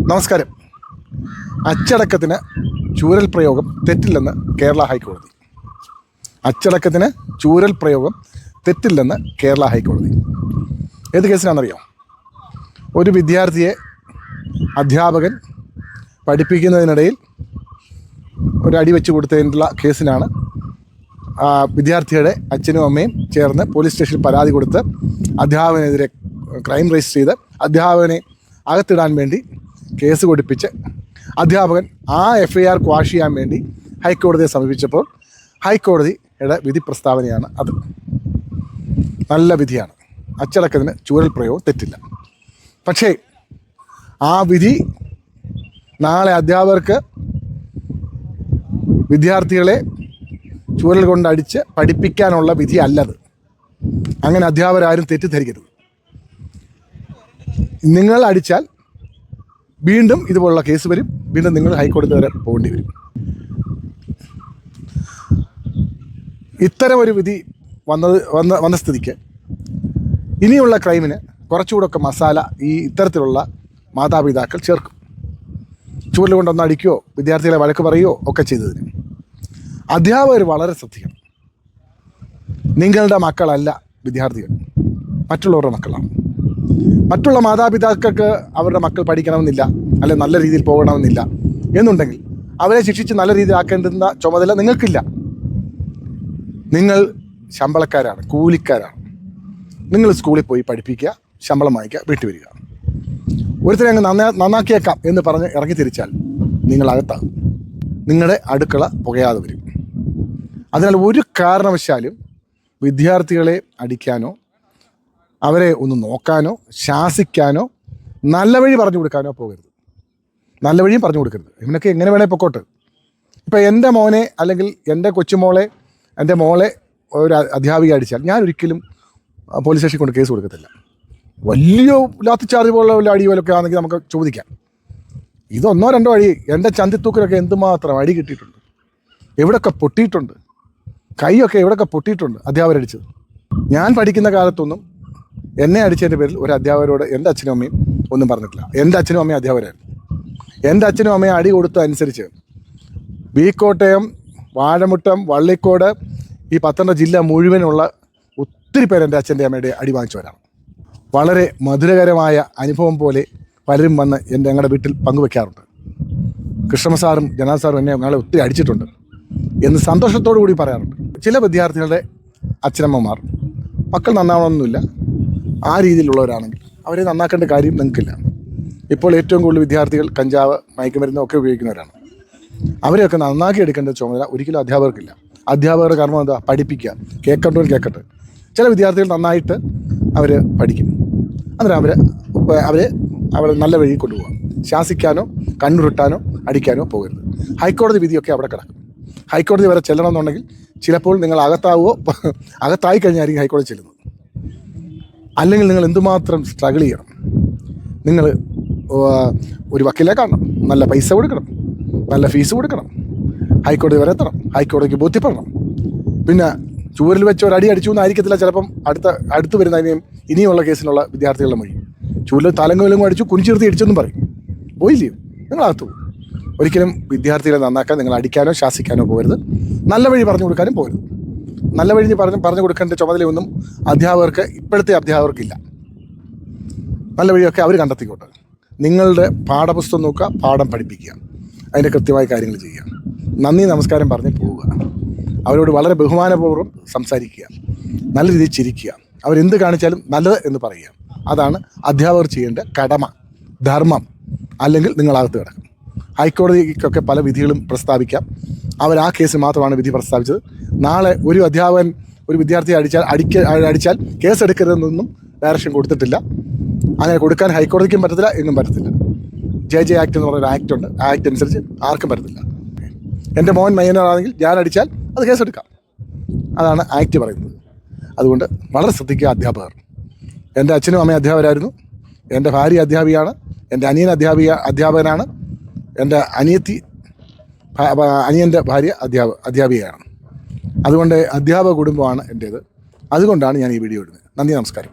നമസ്കാരം. അച്ചടക്കത്തിന് ചൂരൽ പ്രയോഗം തെറ്റില്ലെന്ന് കേരള ഹൈക്കോടതി. അച്ചടക്കത്തിന് ചൂരൽ പ്രയോഗം തെറ്റില്ലെന്ന് കേരള ഹൈക്കോടതി. ഏത് കേസിനാണെന്നറിയാം? ഒരു വിദ്യാർത്ഥിയെ അധ്യാപകൻ പഠിപ്പിക്കുന്നതിനിടയിൽ ഒരു അടി വെച്ച് കൊടുത്തതിനുള്ള കേസിനാണ് വിദ്യാർത്ഥിയുടെ അച്ഛനും അമ്മയും ചേർന്ന് പോലീസ് സ്റ്റേഷനിൽ പരാതി കൊടുത്ത് അധ്യാപകനെതിരെ ക്രൈം രജിസ്റ്റർ ചെയ്ത് അധ്യാപകനെ അകത്തിടാൻ വേണ്ടി കേസ് കൊടുപ്പിച്ച് അധ്യാപകൻ ആ FIR ക്വാഷ് ചെയ്യാൻ വേണ്ടി ഹൈക്കോടതിയെ സമീപിച്ചപ്പോൾ ഹൈക്കോടതിയുടെ വിധി പ്രസ്താവനയാണ് അത്. നല്ല വിധിയാണ്. അച്ചടക്കത്തിന് ചൂരൽ പ്രയോഗം തെറ്റില്ല. പക്ഷേ ആ വിധി നാളെ അധ്യാപകർക്ക് വിദ്യാർത്ഥികളെ ചൂരൽ കൊണ്ടടിച്ച് പഠിപ്പിക്കാനുള്ള വിധി അല്ലത്. അങ്ങനെ അധ്യാപകരാരും തെറ്റിദ്ധരിക്കരുത്. നിങ്ങൾ അടിച്ചാൽ വീണ്ടും ഇതുപോലുള്ള കേസ് വരും. വീണ്ടും നിങ്ങൾ ഹൈക്കോടതി വരെ പോകേണ്ടി വരും. ഇത്തരം ഒരു വിധി വന്ന സ്ഥിതിക്ക് ഇനിയുള്ള ക്രൈമിന് കുറച്ചുകൂടെയൊക്കെ മസാല ഇത്തരത്തിലുള്ള മാതാപിതാക്കൾ ചേർക്കും. ചൂരൽ കൊണ്ടൊന്ന് അടിക്കുകയോ വിദ്യാർത്ഥികളെ വഴക്ക് പറയുകയോ ഒക്കെ ചെയ്തതിന് അധ്യാപകർ വളരെ ശ്രദ്ധിക്കണം. നിങ്ങളുടെ മക്കളല്ല വിദ്യാർത്ഥികൾ, മറ്റുള്ളവരുടെ മക്കളാണ്. മറ്റുള്ള മാതാപിതാക്കൾക്ക് അവരുടെ മക്കൾ പഠിക്കണമെന്നില്ല, അല്ലെങ്കിൽ നല്ല രീതിയിൽ പോകണമെന്നില്ല എന്നുണ്ടെങ്കിൽ അവരെ ശിക്ഷിച്ച് നല്ല രീതിയിൽ ആക്കേണ്ടുന്ന ചുമതല നിങ്ങൾക്കില്ല. നിങ്ങൾ ശമ്പളക്കാരാണ്, കൂലിക്കാരാണ്. നിങ്ങൾ സ്കൂളിൽ പോയി പഠിപ്പിക്കുക, ശമ്പളം വാങ്ങിക്കുക, വീട്ടിൽ വരിക. ഒരുത്തരെ അങ്ങ് നന്നാക്കിയേക്കാം എന്ന് പറഞ്ഞ് ഇറങ്ങി തിരിച്ചാൽ നിങ്ങളകത്താകും. നിങ്ങളുടെ അടുക്കള പുകയാതെ വരും. അതിനാൽ ഒരു കാരണവശാലും വിദ്യാർത്ഥികളെ അടിക്കാനോ അവരെ ഒന്ന് നോക്കാനോ ശാസിക്കാനോ നല്ല വഴി പറഞ്ഞു കൊടുക്കാനോ പോകരുത്. നല്ല വഴിയും പറഞ്ഞു കൊടുക്കരുത്. ഇവനൊക്കെ എങ്ങനെ വേണേൽ പൊക്കോട്ട്. ഇപ്പം എൻ്റെ മോനെ അല്ലെങ്കിൽ എൻ്റെ കൊച്ചുമോളെ, എൻ്റെ മോളെ ഒരു അധ്യാപിക അടിച്ചാൽ ഞാൻ ഒരിക്കലും പോലീസ് സ്റ്റേഷനിൽ കൊണ്ട് കേസ് കൊടുക്കത്തില്ല. വലിയ ലാത്തി ചാർജ് പോലുള്ള വല്ല അടി പോലൊക്കെ ആണെങ്കിൽ നമുക്ക് ചോദിക്കാം. ഇതൊന്നോ രണ്ടോ അടി, എൻ്റെ ചന്തിത്തൂക്കിലൊക്കെ എന്തുമാത്രം അടി കിട്ടിയിട്ടുണ്ട്, എവിടെയൊക്കെ പൊട്ടിയിട്ടുണ്ട്, കൈയൊക്കെ എവിടെയൊക്കെ പൊട്ടിയിട്ടുണ്ട് അധ്യാപകരടിച്ചത്. ഞാൻ പഠിക്കുന്ന കാലത്തൊന്നും എന്നെ അടിച്ചതിൻ്റെ പേരിൽ ഒരു അധ്യാപകരോട് എൻ്റെ അച്ഛനും അമ്മയും ഒന്നും പറഞ്ഞിട്ടില്ല. എൻ്റെ അച്ഛനും അമ്മയും അധ്യാപകരായിരുന്നു. എൻ്റെ അച്ഛനും അമ്മയും അടി കൊടുത്ത അനുസരിച്ച് കോട്ടയം, വാഴമുട്ടം, വള്ളിക്കോട്, ഈ പത്തനംതിട്ട ജില്ല മുഴുവനുള്ള ഒത്തിരി പേര് എൻ്റെ അച്ഛൻ്റെ അമ്മയുടെ അടി വാങ്ങിച്ചവരാണ്. വളരെ മധുരകരമായ അനുഭവം പോലെ പലരും വന്ന് ഞങ്ങളുടെ വീട്ടിൽ പങ്കുവെക്കാറുണ്ട്. കൃഷ്ണ സാറും ജനാൽ സാറും എന്നെ ഞങ്ങളെ ഒത്തിരി അടിച്ചിട്ടുണ്ട് എന്ന് സന്തോഷത്തോടു കൂടി പറയാറുണ്ട്. ചില വിദ്യാർത്ഥികളുടെ അച്ഛനമ്മമാർ മക്കൾ നന്നാവണമെന്നില്ല, ആ രീതിയിലുള്ളവരാണെങ്കിൽ അവരെ നന്നാക്കേണ്ട കാര്യം നിങ്ങൾക്കില്ല. ഇപ്പോൾ ഏറ്റവും കൂടുതൽ വിദ്യാർത്ഥികൾ കഞ്ചാവ്, മയക്കുമരുന്ന് ഒക്കെ ഉപയോഗിക്കുന്നവരാണ്. അവരെയൊക്കെ നന്നാക്കി എടുക്കേണ്ട ചുമതല ഒരിക്കലും അധ്യാപകർക്കില്ല. അധ്യാപകരുടെ കർമ്മം എന്താ? പഠിപ്പിക്കുക, കേൾക്കേണ്ടവർ കേൾക്കട്ടെ. ചില വിദ്യാർത്ഥികൾ നന്നായിട്ട് അവർ പഠിക്കും. അന്നേരം അവരെ നല്ല വഴി കൊണ്ടുപോകാം. ശാസിക്കാനോ കണ്ണുരുട്ടാനോ അടിക്കാനോ പോകരുത്. ഹൈക്കോടതി വിധിയൊക്കെ അവിടെ കിടക്കും. ഹൈക്കോടതി വരെ ചെല്ലണമെന്നുണ്ടെങ്കിൽ ചിലപ്പോൾ നിങ്ങൾ അകത്തായി കഴിഞ്ഞായിരിക്കും ഹൈക്കോടതി ചെല്ലുന്നത്. അല്ലെങ്കിൽ നിങ്ങൾ എന്തുമാത്രം സ്ട്രഗിൾ ചെയ്യണം. നിങ്ങൾ ഒരു വക്കീലെ കാണണം, നല്ല പൈസ കൊടുക്കണം, നല്ല ഫീസ് കൊടുക്കണം, ഹൈക്കോടതി വരെ എത്തണം, ഹൈക്കോടതിക്ക് ബോധ്യപ്പെടണം. പിന്നെ ചൂരിൽ വെച്ച് ഒരു അടി അടിച്ചു എന്നായിരിക്കത്തില്ല ചിലപ്പം അടുത്ത് വരുന്ന ഇനിയുള്ള കേസിനുള്ള വിദ്യാർത്ഥികളുടെ മൊഴി. ചൂരിൽ തലങ്ങലും അടിച്ചു, കുനിച്ചിർത്തി അടിച്ചെന്നും പറയും. പോയില്ലയോ? നിങ്ങളകത്തു പോകും. ഒരിക്കലും വിദ്യാർത്ഥികളെ നന്നാക്കാൻ നിങ്ങൾ അടിക്കാനോ ശാസിക്കാനോ പോകരുത്. നല്ല വഴി പറഞ്ഞു കൊടുക്കാനും പോകരുത്. നല്ല വഴി പറഞ്ഞു കൊടുക്കേണ്ട ചുമതലയൊന്നും അധ്യാപകർക്ക്, ഇപ്പോഴത്തെ അധ്യാപകർക്കില്ല. നല്ല വഴിയൊക്കെ അവർ കണ്ടെത്തിക്കോട്ടെ. നിങ്ങളുടെ പാഠപുസ്തകം നോക്കുക, പാഠം പഠിപ്പിക്കുക, അതിൻ്റെ കൃത്യമായ കാര്യങ്ങൾ ചെയ്യുക, നന്ദി നമസ്കാരം പറഞ്ഞ് പോവുക, അവരോട് വളരെ ബഹുമാനപൂർവ്വം സംസാരിക്കുക, നല്ല രീതിയിൽ ചിരിക്കുക, അവരെന്ത് കാണിച്ചാലും നല്ലത് എന്ന് പറയുക. അതാണ് അധ്യാപകർ ചെയ്യേണ്ട കടമ, ധർമ്മം. അല്ലെങ്കിൽ നിങ്ങളകത്ത് കിടക്കും. ഹൈക്കോടതിക്കൊക്കെ പല വിധികളും പ്രസ്താവിക്കാം. അവർ ആ കേസ് മാത്രമാണ് വിധി പ്രസ്താവിച്ചത്. നാളെ ഒരു അധ്യാപകൻ ഒരു വിദ്യാർത്ഥിയെ അടിച്ചാൽ കേസെടുക്കരുതെന്നൊന്നും ഡയറക്ഷൻ കൊടുത്തിട്ടില്ല. അങ്ങനെ കൊടുക്കാൻ ഹൈക്കോടതിക്കും പറ്റത്തില്ല, എങ്ങും പറ്റത്തില്ല. JJ ആക്ട് എന്ന് പറഞ്ഞൊരു ആക്ട് ഉണ്ട്. ആ ആക്ട് അനുസരിച്ച് ആർക്കും പറ്റത്തില്ല. എൻ്റെ മോൻ മൈനറാണെങ്കിൽ ഞാൻ അടിച്ചാൽ അത് കേസെടുക്കാം. അതാണ് ആക്ട് പറയുന്നത്. അതുകൊണ്ട് വളരെ ശ്രദ്ധിക്കുക അധ്യാപകർ. എൻ്റെ അച്ഛനും അമ്മയും അധ്യാപകരായിരുന്നു. എൻ്റെ ഭാര്യ അധ്യാപികയാണ്. എൻ്റെ അനിയൻ അധ്യാപകനാണ്. എൻ്റെ അനിയൻ്റെ ഭാര്യ അധ്യാപികയാണ്. അതുകൊണ്ട് അധ്യാപക കുടുംബമാണ് എൻ്റേത്. അതുകൊണ്ടാണ് ഞാൻ ഈ വീഡിയോ ഇടുന്നത്. നന്ദി, നമസ്കാരം.